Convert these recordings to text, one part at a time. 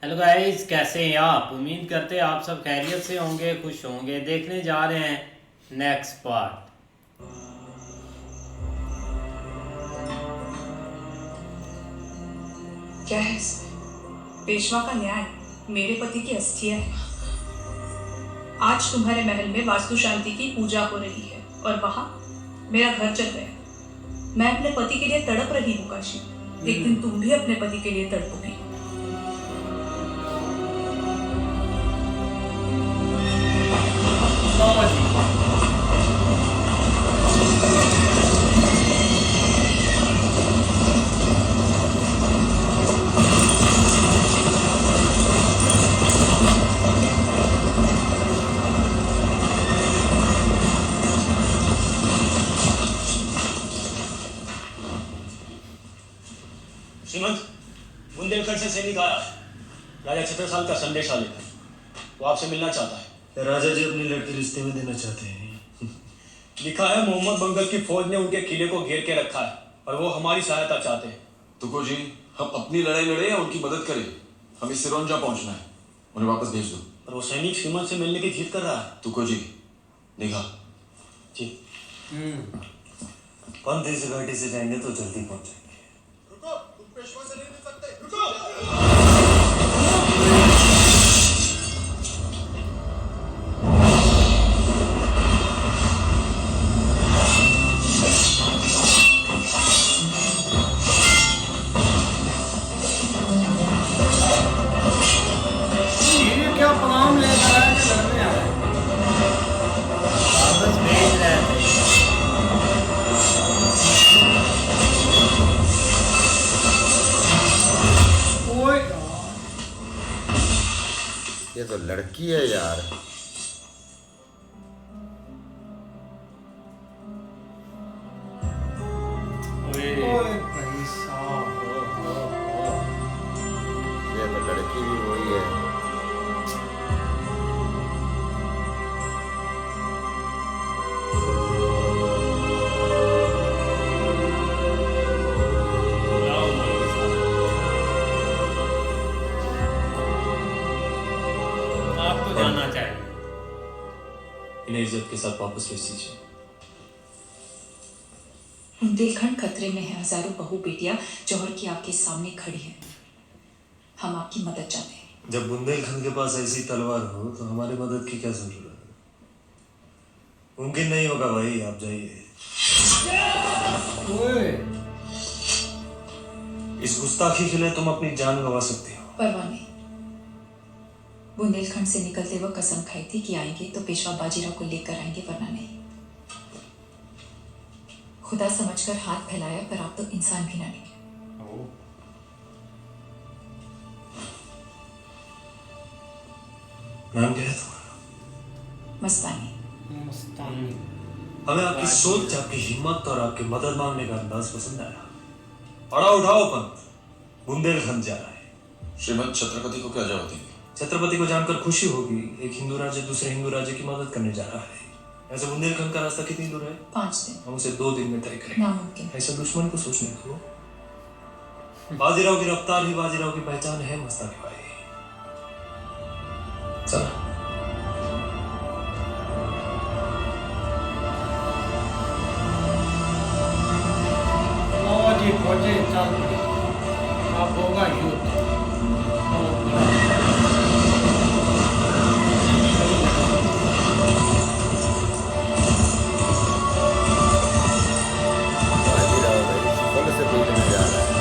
Hello guys, कैसे हैं आप? उम्मीद करते हैं आप सब खैरियत से होंगे, खुश होंगे। देखने जा रहे हैं नेक्स्ट पार्ट। क्या है इसमें? पेशवा का न्याय मेरे पति की अस्थियां है। आज तुम्हारे महल में वास्तु शांति की पूजा हो रही है और वहां मेरा घर चल गया। मैं अपने पति के लिए तड़प रही हूँ काशी। एक दिन तुम भी अपने पति के लिए तड़पोगी। श्रीमंत, बुंदेलखंड से सैनिक आया है। राजा छत्रसाल का संदेशा लेकर वो आपसे मिलना चाहता है। राजा जी अपनी लड़की रिश्ते में देना चाहते हैं। लिखा है मोहम्मद मंगल की फौज ने उनके किले को घेर के रखा है और वो हमारी सहायता चाहते हैं। तुको जी, हम अपनी लड़ाई लड़े या उनकी मदद करें? हमें सिरोंजा पहुंचना है, उन्हें वापस भेज दो। और वो सैनिक श्रीमंत से मिलने की जिद कर रहा है। तुको जी, निगाह जी। पंथ इस घाटी से जाएंगे तो जल्दी पहुंच जाएंगे। रुको, तुम पेशवा से नहीं मिल सकते। रुको। ये क्या प्रोग्राम लेकर आया कि लड़ने आ रहा है? वापस भेज रहे थे। ओए ये तो लड़की है यार। ओए भाई साहब, ये तो लड़की भी वही है। आपको जाना चाहिए। इन्हें इज्जत के साथ वापस भेज दीजिए। बुंदेलखंड खतरे में है। हजारों बहू बेटियां जौहर की आपके सामने खड़ी हैं। हम आपकी मदद चाहते हैं। जब बुंदेलखंड के पास ऐसी तलवार हो तो हमारी मदद की क्या जरूरत है? मुमकिन नहीं होगा भाई, आप जाइए। ओए इस गुस्ताखी के लिए तुम अपनी जान गंवा सकती हो। परवाह नहीं। बुंदेलखंड से निकलते वक्त कसम खाई थी कि आएंगे तो पेशवा बाजीराव को लेकर आएंगे, वरना नहीं। खुदा समझकर हाथ फैलाया, पर आप तो इंसान भी ना निकले। नाम क्या है तुम्हारा? मस्तानी। मस्तानी। हमें आपकी सोच, आपकी हिम्मत और आपकी मदद मांगने का अंदाज पसंद आया। बड़ा उठाओ पंथ, बुंदेलखंड जा रहा है। श्रीमंत, छत्रपति को क्या जवाब देंगे? छत्रपति को जानकर खुशी होगी। एक हिंदू राज्य दूसरे हिंदू राज्य की मदद करने जा रहा है। ऐसे बुंदेलखंड का रास्ता कितनी दूर है? 5 दिन। हम उसे 2 दिन में तय करेंगे। नामुमकिन। ऐसे दुश्मन को सोचने दो। बाजीराव की रफ्तार ही बाजीराव की पहचान है मस्तानी भाई। चला। फौजी फौजी चल पड़ी। अब होगा युद्ध। बाजीराव भाई फुल से पीट में जा रहा है।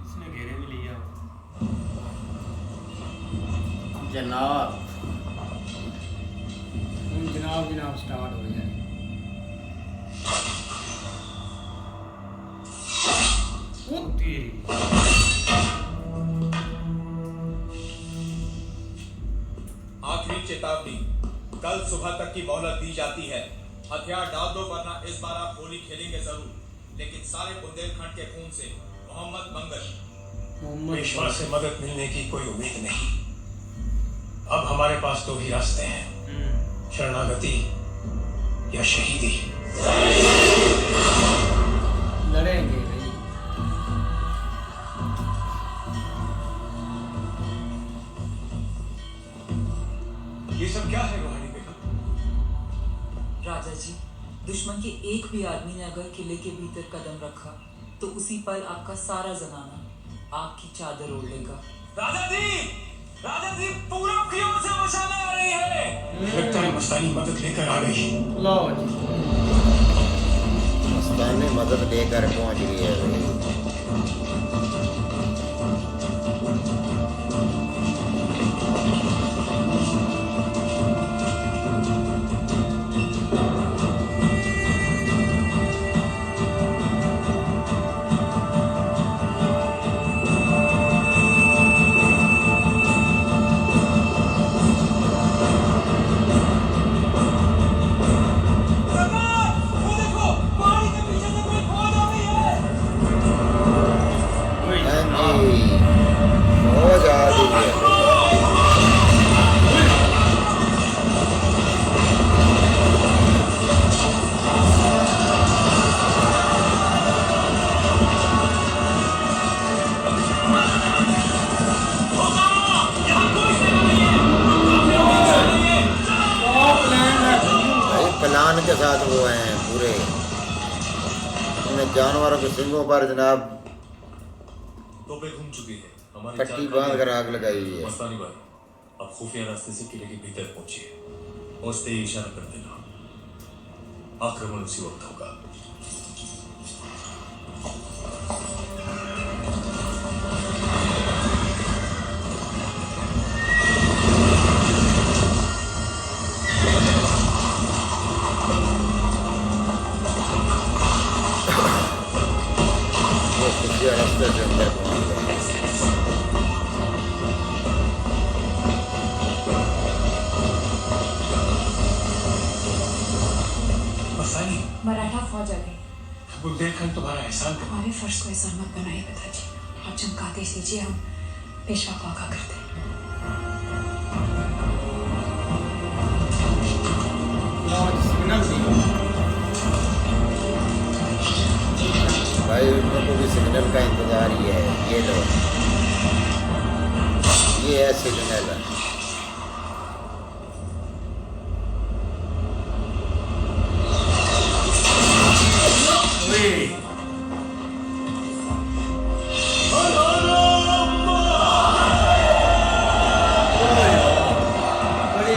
इसने घेरे में लिया। जनाब जनाब जनाब स्टार्ट हो जाए। वो तेरी आखिरी चेतावनी, कल सुबह तक की मोहलत दी जाती है। हथियार डाल दो, वरना इस बार आप होली खेलेंगे जरूर, लेकिन सारे बुंदेलखंड के खून से। मोहम्मद मंगल। पेशवा से मदद मिलने की कोई उम्मीद नहीं। अब हमारे पास दो ही रास्ते हैं, शरणागति या शहीदी। लड़ेंगे भाई। ये सब क्या है रोहानी बेगम? राजा जी, दुश्मन के एक भी आदमी ने अगर किले के भीतर कदम रखा तो उसी पर आपका सारा जनाना आपकी चादर ओढ़ लेगा। राजा जी पूरब की ओर से मशालें आ रही है। लगता है मस्तानी मदद लेकर आ गई। लो जी। मस्तानी मदद लेकर पहुंच गई है भाई। प्लान के साथ वो हैं पूरे। उन्हें जानवरों के सिंगों पर जनाब तोपें घूम चुकी है। हमारी पट्टी चाल बांध काफी कर आग लगाई है। मस्तानी भाई, अब खुफिया रास्ते से किले के भीतर पहुंचिए। पहुंचते ही इशारा कर देना, आक्रमण उसी वक्त होगा। वो खुफिया रास्ते से अंदर पहुंच गए। मस्तानी, मराठा फौज आ गई। बुंदेलखंड तुम्हारा एहसान कर। हमारे फर्ज को एहसान मत बनाइए पिताजी। आप चमकाते दीजिए, हम पेशवा को आगा करते हैं। भाई उनको भी सिग्नल का इंतजार ही है। ये लो, ये है सिग्नल। बड़ी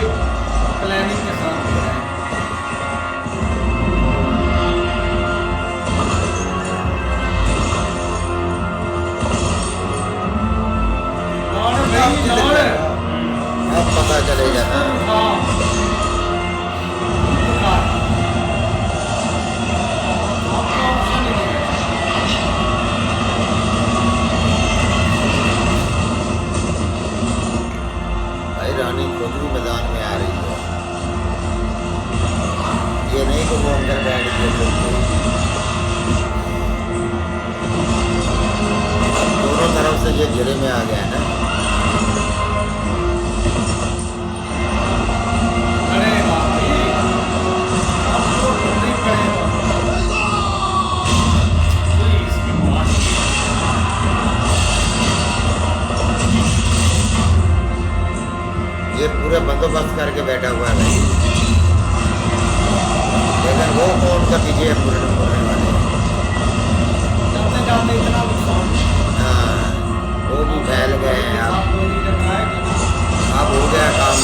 प्लानिंग के साथ हो रहा है। अब पता चलेगा ना। भाई रानी खुद भी मैदान में आ रही है। ये नहीं कि वो अंदर बैठ के दोनों तरफ से ये घेरे में आ गया ना। ये पूरे बंदोबस्त करके बैठा हुआ है भाई। लेकिन वो कौन सा पीछे पूरे होने वाले। जाते जाते इतना हाँ, वो भी फैल गए हैं। अब हो गया काम।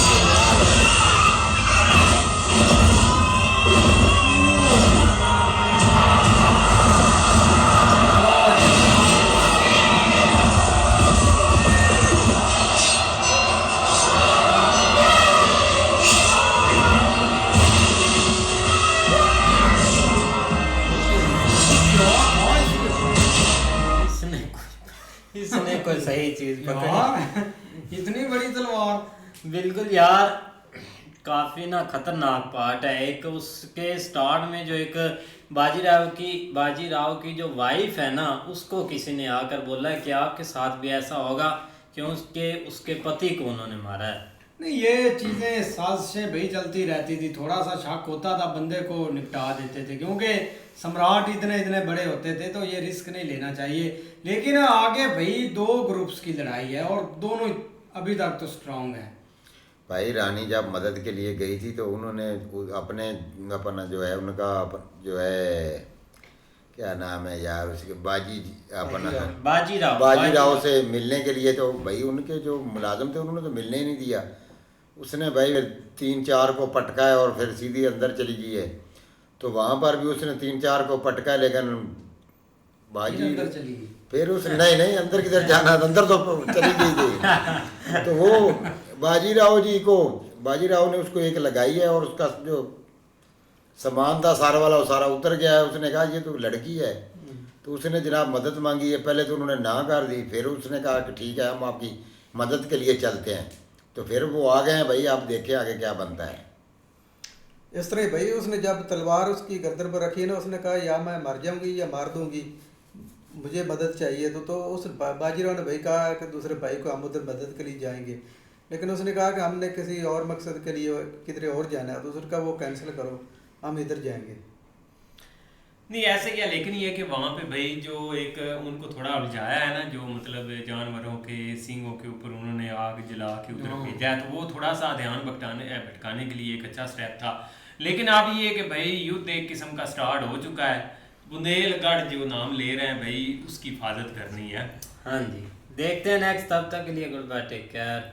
इसने कोई सही चीज पकड़ी। यार इतनी बड़ी तलवार। बिल्कुल यार, काफी ना खतरनाक पार्ट है। एक उसके स्टार्ट में जो एक बाजीराव की जो वाइफ है ना, उसको किसी ने आकर बोला कि आपके साथ भी ऐसा होगा, क्यों उसके पति को उन्होंने मारा है। नहीं, ये चीज़ें साजिशें भाई चलती रहती थी, थोड़ा सा शक होता था बंदे को निपटा देते थे, क्योंकि सम्राट इतने इतने बड़े होते थे तो ये रिस्क नहीं लेना चाहिए। लेकिन आगे भाई 2 ग्रुप्स की लड़ाई है और दोनों अभी तक तो स्ट्रांग है। भाई रानी जब मदद के लिए गई थी तो उन्होंने अपना जो है उनका जो है क्या नाम है यार उसके बाजीराव से मिलने के लिए, तो भाई उनके जो मुलाजिम थे उन्होंने तो मिलने ही नहीं दिया। उसने भाई 3-4 को पटकाया और फिर सीधी अंदर चली गई है। तो वहाँ पर भी उसने 3-4 को पटका, लेकिन बाजी अंदर चली गई। फिर उस नहीं अंदर किधर जाना था, अंदर तो चली गई थी। तो वो बाजीराव ने उसको एक लगाई है और उसका जो सामान था सारा वाला वो सारा उतर गया है। उसने कहा ये तो लड़की है, तो उसने जनाब मदद मांगी है। पहले तो उन्होंने ना कर दी, फिर उसने कहा कि ठीक है हम आपकी मदद के लिए चलते हैं। तो फिर वो आ गए हैं भाई, आप देखें आगे क्या बनता है। इस तरह भाई उसने जब तलवार उसकी गर्दन पर रखी ना, उसने कहा या मैं मर जाऊंगी या मार दूंगी, मुझे मदद चाहिए। तो उस बाजीराव ने भाई कहा कि दूसरे भाई को हम उधर मदद के लिए जाएंगे, लेकिन उसने कहा कि हमने किसी और मकसद के लिए किधर और जाना है, तो उसने कहा वो कैंसिल करो, हम इधर जाएंगे। नहीं ऐसे क्या, लेकिन ये कि वहाँ पे भाई जो एक उनको थोड़ा उलझाया है ना, जो मतलब जानवरों के सींगों के ऊपर उन्होंने आग जला के उधर भेजा है, तो वो थोड़ा सा ध्यान भटकाने के लिए एक अच्छा स्टेप था। लेकिन अब ये कि भाई युद्ध एक किस्म का स्टार्ट हो चुका है, बुंदेलगढ़ जो नाम ले रहे हैं भाई उसकी हिफाजत करनी है। हाँ जी, देखते हैं नेक्स्ट, तब तक के लिए गुड बाय, टेक केयर।